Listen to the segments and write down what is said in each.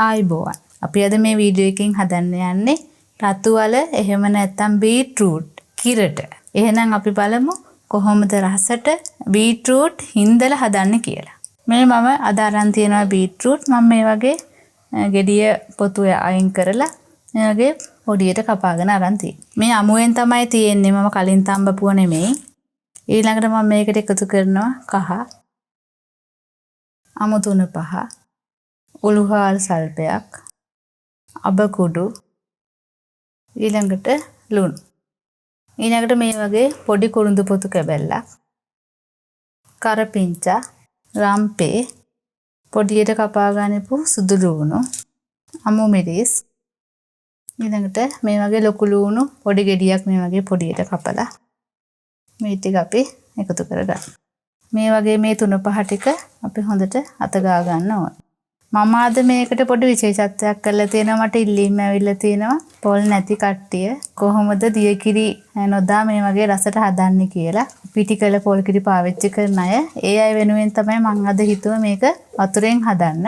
ආයිබෝවන්. අපි අද මේ වීඩියෝ එකකින් හදන්න යන්නේ රතු වල එහෙම නැත්නම් බීට්රූට් කිරට. එහෙනම් අපි බලමු කොහොමද රසට බීට්රූට් හින්දල හදන්නේ කියලා. මේ මම අද අරන් තියනවා බීට්රූට්. මම මේ වගේ ගෙඩිය පොතුවේ අයින් කරලා මේ වගේ පොඩියට කපාගෙන අරන් තියෙනවා. මේ අමුවෙන් තමයි තියෙන්නේ. මම කලින් තඹපුව නෙමෙයි. ඊළඟට මම මේකට එකතු කරනවා කහ, අමු තුන පහ, උළුහාල් සල්පයක්, අබ කුඩු, ඊළඟට ලුණු. ඊළඟට මේ වගේ පොඩි කුරුඳු පොතු කැබැල්ලක්, කරපිංචා, රම්පේ, පොඩියට කපා ගන්නපු සුදු ලුණු, අමු මිරිස්, ඊළඟට මේ වගේ ලොකු ලුණු පොඩි ගෙඩියක් මේ වගේ පොඩියට කපලා මේ ටික අපි එකතු කරගන්න. මේ වගේ මේ තුන පහ ටික අපි හොඳට අත ගා ගන්න ඕන. මම අද මේකට පොඩි විශේෂත්වයක් කරලා තියෙනවා. මට ඉල්ලීම් ඇවිල්ලා තියෙනවා පොල් නැති කට්ටිය කොහොමද දියකිරි නොදා මේ වගේ රසට හදන්නේ කියලා. පිටිකල පොල් කිරි පාවිච්චි කරන අය ඒ අය වෙනුවෙන් තමයි මම අද හිතුවා මේක වතුරෙන් හදන්න.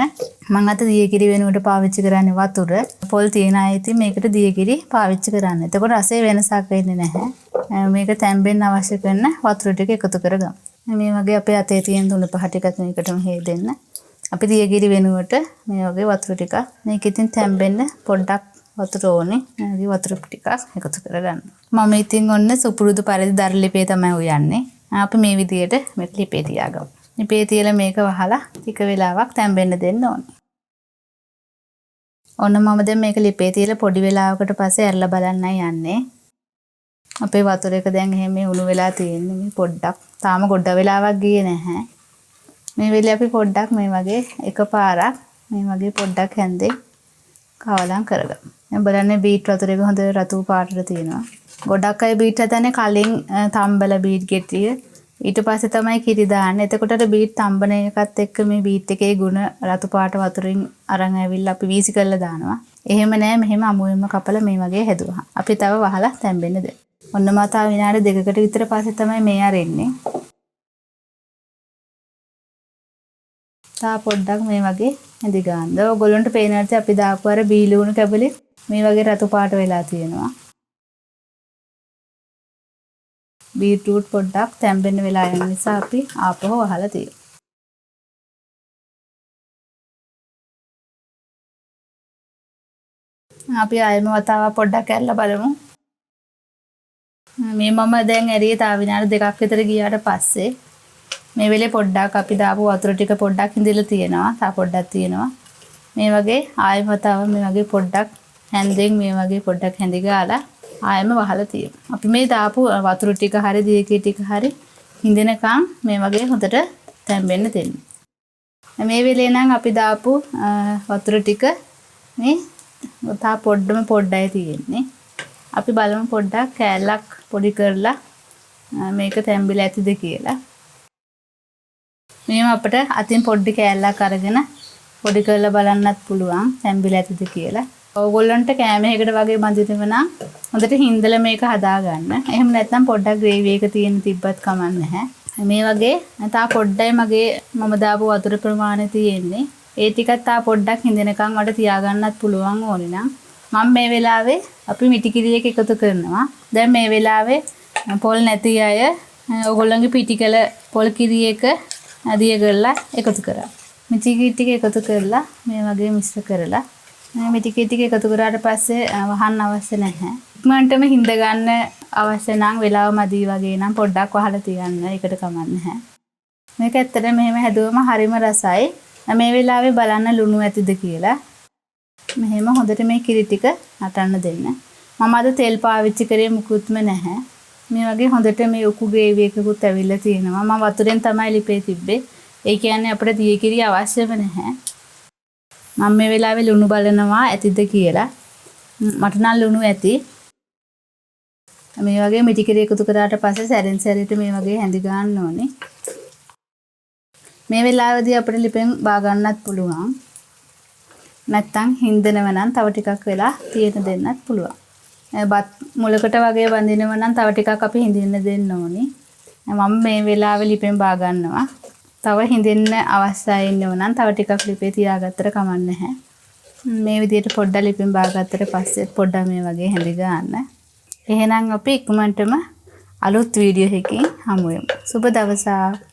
මම අද දියකිරි වෙනුවට පාවිච්චි කරන්නේ වතුර. පොල් තියන අය ඉතින් මේකට දියකිරි පාවිච්චි කරන්න. එතකොට රසයේ වෙනසක් වෙන්නේ නැහැ. මේක තැම්බෙන්න අවශ්‍ය කරන වතුර ටික එකතු කරගමු. මේ වගේ අපේ අතේ තියෙන තුන පහ ටිකත් මේකටම හේදෙන්න. අපි දියකිරි වෙනුවට මේ වගේ වතුර ටිකක් මේක ඉතින් තැම්බෙන්න පොඩ්ඩක් වතුර ඕනේ. මේ වගේ වතුර ටිකක් එකතු කරගන්න. මම ඉතින් ඔන්න සුපුරුදු පරිදි දර ලිපේ තමයි උයන්නේ. අපි මේ විදියට මේක ලිපේ තියාගමු. ලිපේ තියලා මේක වහලා ටික වෙලාවක් තැම්බෙන්න දෙන්න ඕනේ. ඔන්න මම දැන් මේක ලිපේ තියලා පොඩි වෙලාවකට පස්සේ ඇරලා බලන්නයි යන්නේ. අපේ වතුර එක දැන් එහෙම උණු වෙලා තියෙන්නේ. මේ පොඩ්ඩක් තාම ගොඩ වෙලාවක් ගියේ නැහැ. මේ වෙලේ අපි පොඩ්ඩක් මේ වගේ එකපාරක් මේ වගේ පොඩ්ඩක් හැන්දේ කවලම් කරගමු. දැන් බලන්න බීට් වතුර එක හොඳ රතු පාටට තියෙනවා. ගොඩක් අය බීට් හදන්නේ කලින් තම්බල බීට් ගෙඩිය ඊට පස්සේ තමයි කිරි දාන්නේ. එතකොට අර බීට් තම්බන එකත් එක්ක මේ බීට් එකේ ගුණ රතු පාට වතුරින් අරන් ඇවිල්ලා අපි වීසි කරලා දානවා. එහෙම නෑ, මෙහෙම අමුවෙන්ම කපලා මේ වගේ හැදුවා. අපි තව වහලා තැම්බෙන්න දෙමු. ඔන්න මම තව විනාඩි දෙකකට විතර පස්සේ තමයි මේ අරෙන්නේ. තා පොඩ්ඩක් මේ වගේ ඇඳි ගන්න. ඔයගොල්ලන්ට පේන ඇති අපි දාපු අර බීලුණු කැබලි මේ වගේ රතු පාට වෙලා තියෙනවා. බීට්‍රූට් පොඩ්ඩක් තැම්බෙන්න වෙලා යන නිසා අපි ආපහු වහලා තියෙනවා. අපි ආයෙම වතාවක් පොඩ්ඩක් ඇරලා බලමු. මේ මම දැන් ඇරියේ තා විනාඩි දෙකක් විතර ගියාට පස්සේ මේ වෙලේ පොඩ්ඩක් අපි දාපු වතුර ටික පොඩ්ඩක් ඉඳලා තියෙනවා. තා පොඩ්ඩක් තියෙනවා. මේ වගේ ආයෙම වතාව මේ වගේ පොඩ්ඩක් හැන්දෙන් මේ වගේ පොඩ්ඩක් හැඳි ගාලා ආයෙම වහලා තියෙනවා. අපි මේ දාපු වතුර ටික හරි දියකී ටික හරි හිඳිනකම් මේ වගේ හොඳට තැම්බෙන්න දෙන්න. මේ වෙලේ නම් අපි දාපු වතුර ටික මේ තා පොඩ්ඩයි තියෙන්නේ. අපි බලමු පොඩ්ඩක් කෑල්ලක් පොඩි කරලා මේක තැම්බිලා ඇතිද කියලා. මේව අපිට අතින් පොඩි කෑල්ලක් අරගෙන පොඩි කරලා බලන්නත් පුළුවන් තැම්බිලා ඇතිද කියලා. ඕගොල්ලන්ට කෑමයකට වගේ බඳිනව නම් හොඳට හින්දලා මේක හදාගන්න. එහෙම නැත්නම් පොඩ්ඩක් ග්‍රේවි එක තියෙන තිබ්බත් කමක් නැහැ. මේ වගේ තා පොඩ්ඩයි මම දාපු වතුර ප්‍රමාණය තියෙන්නේ. ඒ ටිකත් තා පොඩ්ඩක් හින්දෙනකන් වඩ තියාගන්නත් පුළුවන් ඕනේ නම් මම මේ වෙලාවේ අපි මිටිකිරි එක එකතු කරනවා. දැන් මේ වෙලාවේ පොල් නැති අය ඕගොල්ලන්ගේ පිටිකල පොල් කිරි එක අදිය කරලා එකතු කරා. මිටිකිරි ටික එකතු කරලා මේ වගේ මිශ්‍ර කරලා මේ මිටිකිරි ටික එකතු කරාට පස්සේ වහන්න අවශ්‍ය නැහැ. ඉක්මනටම හින්ද ගන්න අවශ්‍ය නම් වෙලාව මදි වගේ නම් පොඩ්ඩක් වහලා තියන්න. ඒකට කමක් නැහැ. මේක ඇත්තට මෙහෙම හැදුවම හරිම රසයි. මේ වෙලාවේ බලන්න ලුණු ඇතිද කියලා. මෙහෙම හොඳට මේ කිරි ටික නටන්න දෙන්න. මම අද තෙල් පාවිච්චි කරේ මුකුත්ම නැහැ. මේ වගේ හොඳට මේ උකු ග්‍රේවි එකකුත් ඇවිල්ලා තියෙනවා. මම වතුරෙන් තමයි ලිපේ තිබ්බේ. ඒ කියන්නේ අපිට දියකිරි අවශ්‍යම නැහැ. මම මේ වෙලාවේ ලුණු බලනවා ඇතිද කියලා. මට නම් ලුණු ඇති. මේ වගේ මිටි කිරි එකතු කරාට පස්සේ සැරෙන් සැරේට මේ වගේ හැඳි ගන්න ඕනේ. මේ වෙලාවේදී අපිට ලිපෙන් බා ගන්නත් පුළුවන්. නැත්තම් හින්දනව නම් තව ටිකක් වෙලා තියෙන දෙන්නත් පුළුවන්. බත් මුලකට වගේ බඳිනව නම් තව ටිකක් අපි හිඳින්න දෙන්න ඕනේ. මම මේ වෙලාවේ ලිපෙන් බා ගන්නවා. තව හිඳින්න අවශ්‍යයි ඉන්නව නම් තව ටිකක් ලිපේ තියාගත්තට කමක් නැහැ. මේ විදිහට පොඩ්ඩක් ලිපින් බාගත්තට පස්සේ පොඩ්ඩක් මේ වගේ හැඳි ගන්න. එහෙනම් අපි ඉක්මනටම අලුත් වීඩියෝ එකකින් හමු වෙමු. සුබ දවසක්.